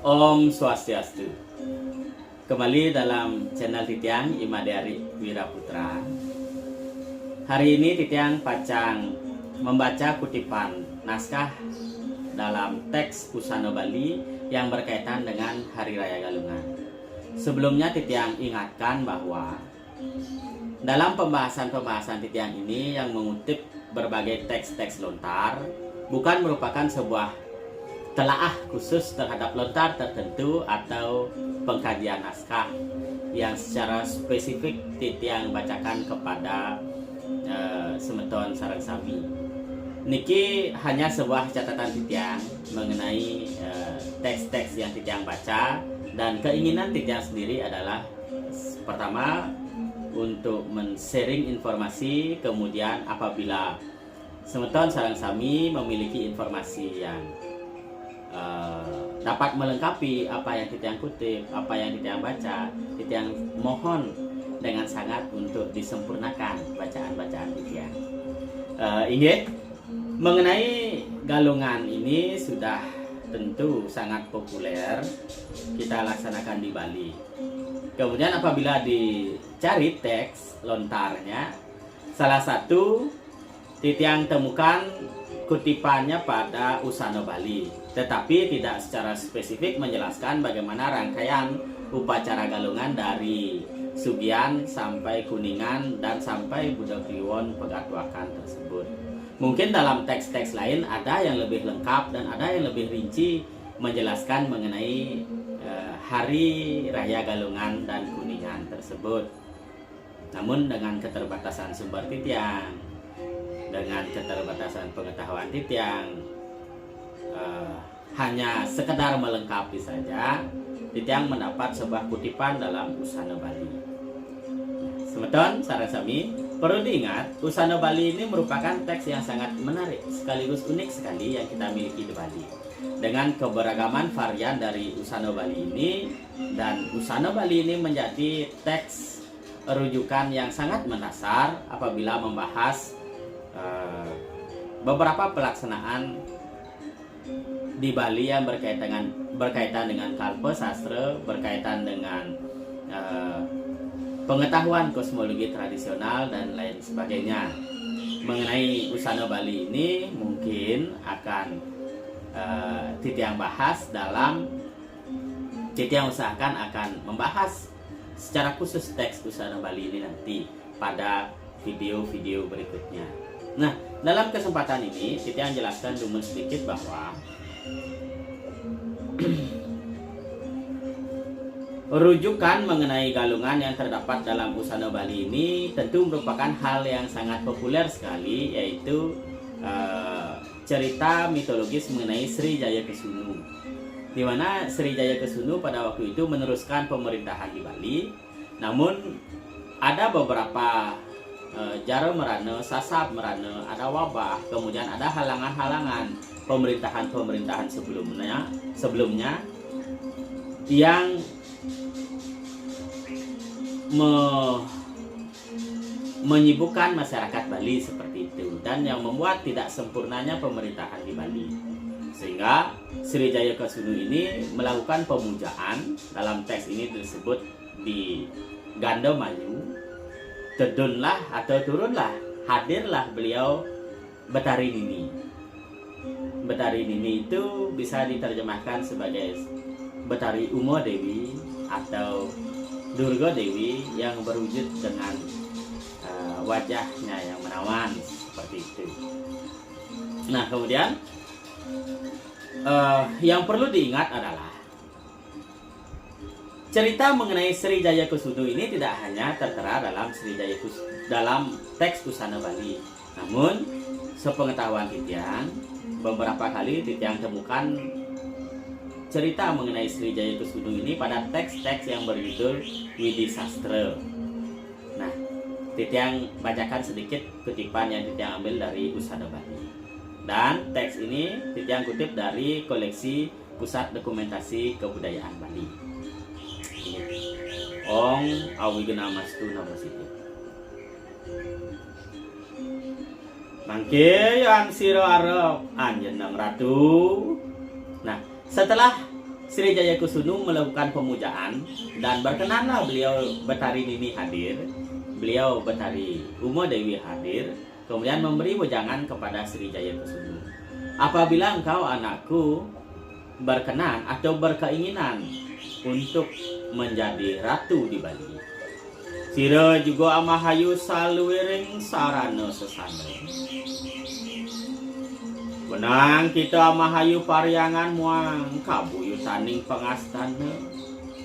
Om Swastiastu. Kembali dalam channel Titiang Imadari Wiraputra. Hari ini Titiang Pacang membaca kutipan naskah dalam teks Pusana Bali yang berkaitan dengan Hari Raya Galungan. Sebelumnya Titiang ingatkan bahwa dalam pembahasan Titiang ini yang mengutip berbagai teks-teks lontar bukan merupakan sebuah telaah khusus terhadap lontar tertentu atau pengkajian naskah yang secara spesifik Titiang bacakan kepada semeton sareng sami. Niki hanya sebuah catatan Titiang mengenai teks-teks yang Titiang baca, dan keinginan Titiang sendiri adalah pertama untuk men-sharing informasi, kemudian apabila semeton sareng sami memiliki informasi yang dapat melengkapi apa yang Titiang kutip, apa yang Titiang baca, Titiang mohon dengan sangat untuk disempurnakan bacaan-bacaan Titiang. Ingat, mengenai Galungan ini sudah tentu sangat populer kita laksanakan di Bali. Kemudian apabila dicari teks lontarnya, salah satu Titiang temukan kutipannya pada Usana Bali, tetapi tidak secara spesifik menjelaskan bagaimana rangkaian upacara Galungan dari Sugian sampai Kuningan dan sampai Budak Kliwon Pegatuakan tersebut. Mungkin dalam teks-teks lain ada yang lebih lengkap dan ada yang lebih rinci menjelaskan mengenai Hari Raya Galungan dan Kuningan tersebut. Namun dengan keterbatasan sumber Titiang, dengan keterbatasan pengetahuan Titiang, hanya sekedar melengkapi saja, Titiang mendapat sebuah kutipan dalam Usana Bali. Semeton sareng sami, perlu diingat Usana Bali ini merupakan teks yang sangat menarik sekaligus unik sekali yang kita miliki di Bali. Dengan keberagaman varian dari Usana Bali ini, dan Usana Bali ini menjadi teks rujukan yang sangat mendasar apabila membahas beberapa pelaksanaan di Bali yang berkaitan dengan kalpa sastra, berkaitan dengan pengetahuan kosmologi tradisional dan lain sebagainya. Mengenai Usana Bali ini mungkin akan Titiang bahas dalam Titiang usahakan akan membahas secara khusus teks Usana Bali ini nanti pada video-video berikutnya. Nah, dalam kesempatan ini Titiang jelaskan dulu sedikit bahwa rujukan mengenai Galungan yang terdapat dalam Usana Bali ini tentu merupakan hal yang sangat populer sekali, yaitu cerita mitologis mengenai Sri Jaya Kesunu, di mana Sri Jaya Kesunu pada waktu itu meneruskan pemerintahan di Bali. Namun ada beberapa jaro merana, sasab merana, ada wabah, kemudian ada halangan-halangan pemerintahan sebelumnya yang menyibukkan masyarakat Bali seperti itu, dan yang membuat tidak sempurnanya pemerintahan di Bali, sehingga Sri Jaya Kesunu ini melakukan pemujaan. Dalam teks ini disebut di Gandomayu, tedunlah atau turunlah, hadirlah beliau Betari Nini. Betari Nini itu bisa diterjemahkan sebagai Betari Uma Dewi atau Durga Dewi yang berwujud dengan wajahnya yang menawan seperti itu. Nah, kemudian yang perlu diingat adalah cerita mengenai Sri Jaya Kesunu ini tidak hanya tertera dalam teks Usana Bali. Namun sepengetahuan Titiang, beberapa kali Titiang temukan cerita mengenai Sri Jaya Kesunu ini pada teks-teks yang berjudul Widi Sastra. Nah, Titiang bacakan sedikit kutipan yang Titiang ambil dari Usana Bali. Dan teks ini Titiang kutip dari koleksi Pusat Dokumentasi Kebudayaan Bali. Ong Awigena Mastu Namositi. Mangke yang siro arep anjeneng ratu. Nah, setelah Sri Jaya Kusunu melakukan pemujaan dan berkenanlah beliau Betari Nini hadir, beliau Betari Uma Dewi hadir, kemudian memberi wejangan kepada Sri Jaya Kusunu. Apabila engkau anakku berkenan atau berkeinginan untuk menjadi ratu di Bali, sira juga amahayu saluwiring sarana sesana. Benang kita amahayu pariangan muang kabuyutaning pengastana.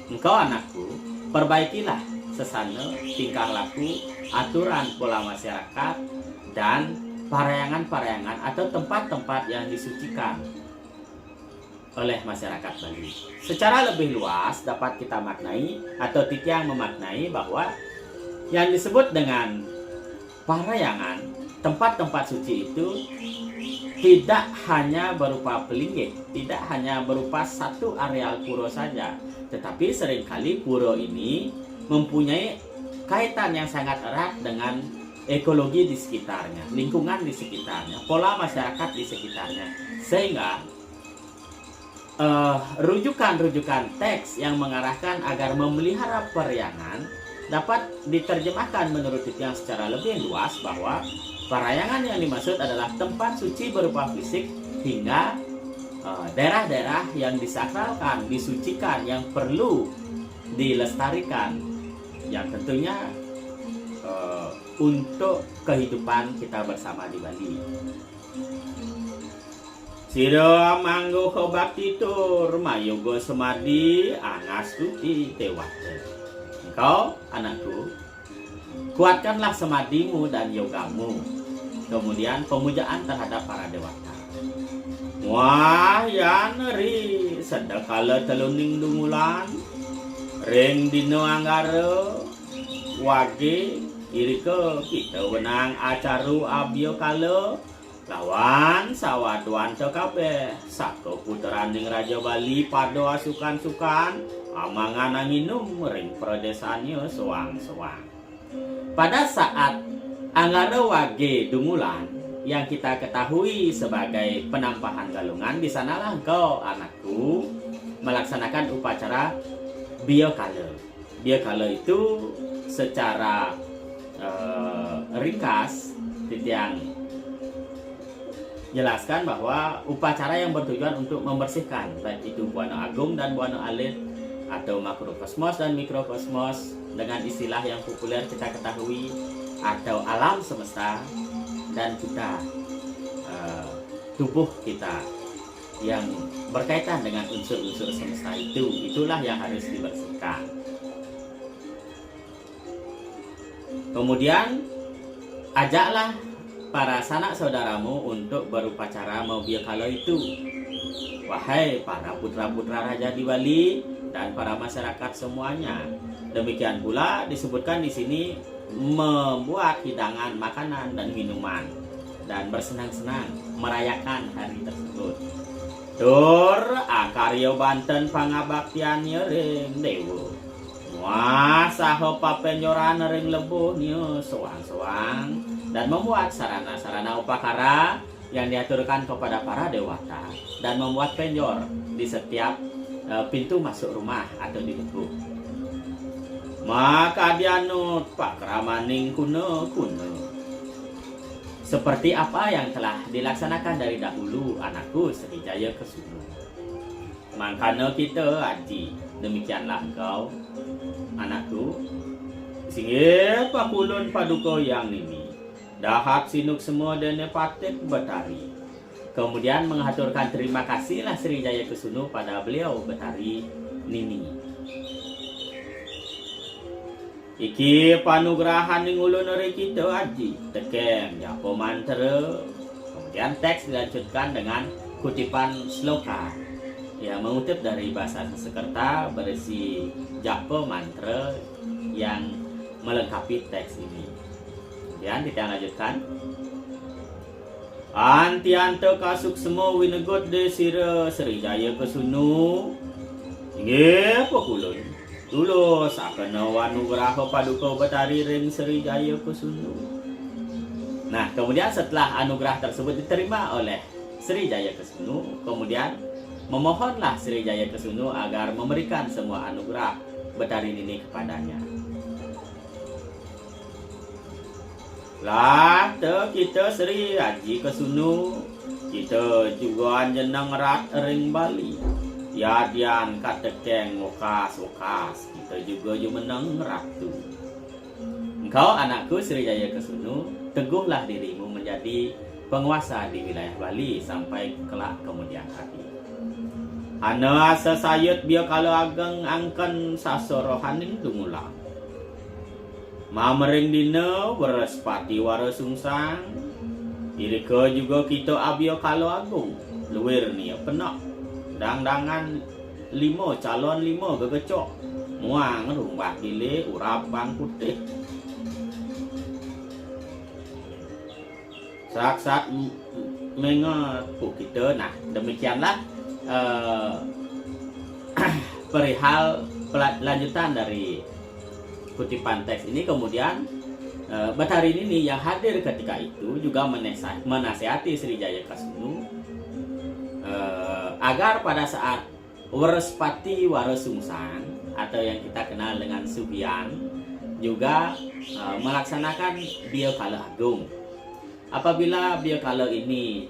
Engkau anakku, perbaikilah sesana tingkah laku, aturan pola masyarakat, dan pariangan-pariangan atau tempat-tempat yang disucikan oleh masyarakat Bali. Secara lebih luas dapat kita maknai atau Titiang memaknai bahwa yang disebut dengan pariangan, tempat-tempat suci itu tidak hanya berupa pelinggih, tidak hanya berupa satu areal pura saja, tetapi seringkali pura ini mempunyai kaitan yang sangat erat dengan ekologi di sekitarnya, lingkungan di sekitarnya, pola masyarakat di sekitarnya, sehingga rujukan-rujukan teks yang mengarahkan agar memelihara pariangan dapat diterjemahkan menurut Titiang secara lebih luas bahwa pariangan yang dimaksud adalah tempat suci berupa fisik hingga daerah-daerah yang disakralkan, disucikan, yang perlu dilestarikan, yang tentunya untuk kehidupan kita bersama di Bali. Sira manggo bakti tur mayoga semadi anastuti tewate. Engkau anakku, kuatkanlah semadimu dan yogamu. Kemudian pemujaan terhadap para dewata. Wah ya neri sedekala teluning dumulan ring dino anggara wage irika kita wenang acaru abyo kala lawan sawaduan kabeh saka puteraning Raja Bali pado asukan-sukan amangan anginum ring pradesannya sewang-sewang. Pada saat Anggara Wage Dumulan yang kita ketahui sebagai penampahan galungan, di sanalah engkau anakku melaksanakan upacara Biokala. Biokala itu secara ringkas Titiang jelaskan bahwa upacara yang bertujuan untuk membersihkan baik itu Buana Agung dan Buana Alit atau makrokosmos dan mikrokosmos dengan istilah yang populer kita ketahui atau alam semesta, dan kita tubuh kita yang berkaitan dengan unsur-unsur semesta itulah yang harus dibersihkan. Kemudian ajaklah para sanak saudaramu untuk berupacara Biokala itu. Wahai para putra-putra raja di Bali dan para masyarakat semuanya. Demikian pula disebutkan di sini membuat hidangan makanan dan minuman dan bersenang-senang merayakan hari tersebut. Tur akarya Banten pangabaktiannya ring dewa. Wah saho papenyoran ring lebuhnya sewang-sewang dan membuat sarana-sarana upakara yang diaturkan kepada para dewata dan membuat penjor di setiap pintu masuk rumah atau di lubuk. Maka dianut pakramaning kuno-kuno seperti apa yang telah dilaksanakan dari dahulu anakku Sri Jaya Kusunu. Mangkana kita aji demikianlah engkau anakku singgih pakulun paduka yang ini dahat sinuk semua dene patik Betari. Kemudian mengaturkan terima kasihlah Sri Jaya Kusunu pada beliau Betari Nini. Iki panugrahan ning ulun ri kita aji tekeng japo mantra. Kemudian teks dilanjutkan dengan kutipan sloka yang mengutip dari bahasa Sanskerta berisi japo mantra yang melengkapi teks ini. Kemudian kita lanjutkan. Antianto kasuk semua winegot de sira Sri Jaya Kusunu. Nggih pokulun. Tulus sakena wanugraha paduka Betari ring Sri Jaya Kusunu. Nah, kemudian setelah anugerah tersebut diterima oleh Sri Jaya Kusunu, kemudian memohonlah Sri Jaya Kesunu agar memberikan semua anugerah Betari Nini kepadanya. Lah kita Sri Haji Kesunu, kita juga jeneng rat ring Bali. Ya dian katekeng okas, kita juga meneng ratu. Engkau anakku Sri Jaya Kesunu, teguhlah dirimu menjadi penguasa di wilayah Bali sampai kelak kemudian hari. Ana asa sayut biar kalau ageng angkan sasorohaning dumulang. Mamering dina berespati wara sungsang. Irika juga kita abia kalau agung. Luir ni penak. Dang-dangan 5 calon 5 gegecok. Muang rumbah gile urap bang putih. Sak-sak mengaku kita. Nah, demikianlah perihal lanjutan dari kutipan teks ini. Kemudian Betari Nini yang hadir ketika itu juga menasihati Sri Jaya Kesunu agar pada saat Werespati Waresungsang atau yang kita kenal dengan Subian juga melaksanakan Biakala Agung. Apabila Biakala ini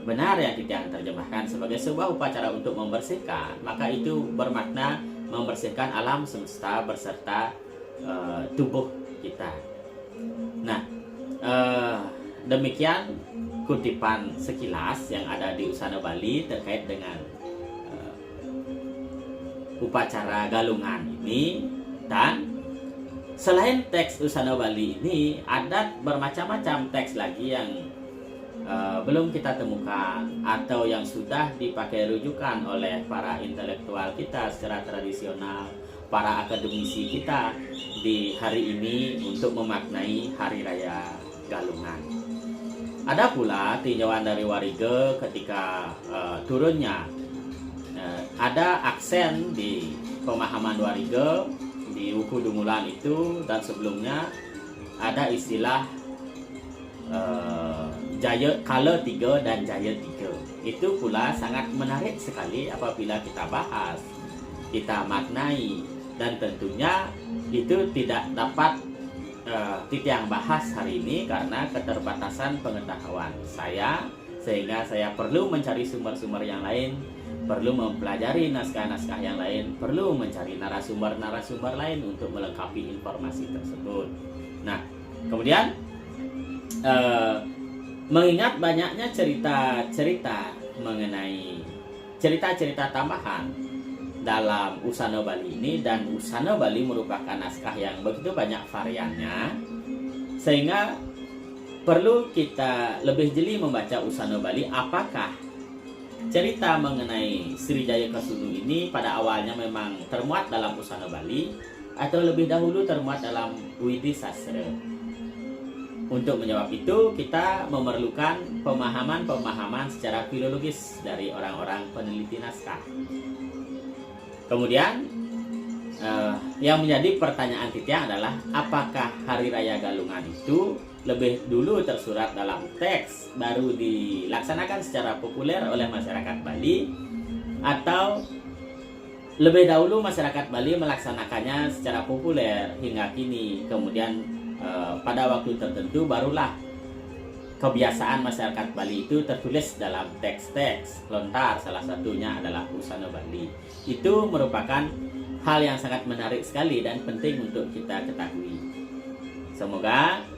benar yang kita terjemahkan sebagai sebuah upacara untuk membersihkan, maka itu bermakna membersihkan alam semesta beserta tubuh kita. Nah, demikian kutipan sekilas yang ada di Usana Bali terkait dengan upacara galungan ini. Dan selain teks Usana Bali ini, ada bermacam-macam teks lagi yang belum kita temukan atau yang sudah dipakai rujukan oleh para intelektual kita secara tradisional, para akademisi kita di hari ini untuk memaknai Hari Raya Galungan. Ada pula tinjauan dari Warige ketika turunnya ada aksen di pemahaman Warige di Wuku Dumulan itu, dan sebelumnya ada istilah Jaya Kala 3 dan Jaya 3. Itu pula sangat menarik sekali apabila kita bahas, kita maknai, dan tentunya itu tidak dapat Titiang bahas hari ini karena keterbatasan pengetahuan saya, sehingga saya perlu mencari sumber-sumber yang lain, perlu mempelajari naskah-naskah yang lain, perlu mencari narasumber-narasumber lain untuk melengkapi informasi tersebut. Nah, kemudian mengingat banyaknya cerita-cerita mengenai cerita-cerita tambahan dalam Usana Bali ini, dan Usana Bali merupakan naskah yang begitu banyak variannya, sehingga perlu kita lebih jeli membaca Usana Bali. Apakah cerita mengenai Sri Jaya Kesunu ini pada awalnya memang termuat dalam Usana Bali atau lebih dahulu termuat dalam Widi Sastra? Untuk menjawab itu, kita memerlukan pemahaman-pemahaman secara filologis dari orang-orang peneliti naskah. Kemudian yang menjadi pertanyaan Titiang adalah apakah Hari Raya Galungan itu lebih dulu tersurat dalam teks baru dilaksanakan secara populer oleh masyarakat Bali, atau lebih dahulu masyarakat Bali melaksanakannya secara populer hingga kini, kemudian pada waktu tertentu barulah kebiasaan masyarakat Bali itu tertulis dalam teks-teks lontar, salah satunya adalah Usana Bali. Itu merupakan hal yang sangat menarik sekali dan penting untuk kita ketahui. Semoga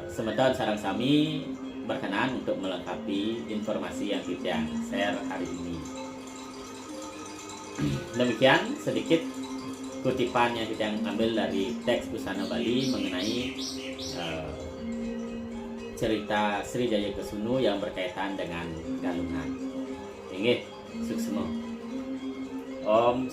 semeton sareng sami berkenan untuk melengkapi informasi yang kita share hari ini. Demikian sedikit kutipan yang kita ambil dari teks Usana Bali mengenai cerita Sri Jaya Kesunu yang berkaitan dengan galungan. Inggih, suksema. Om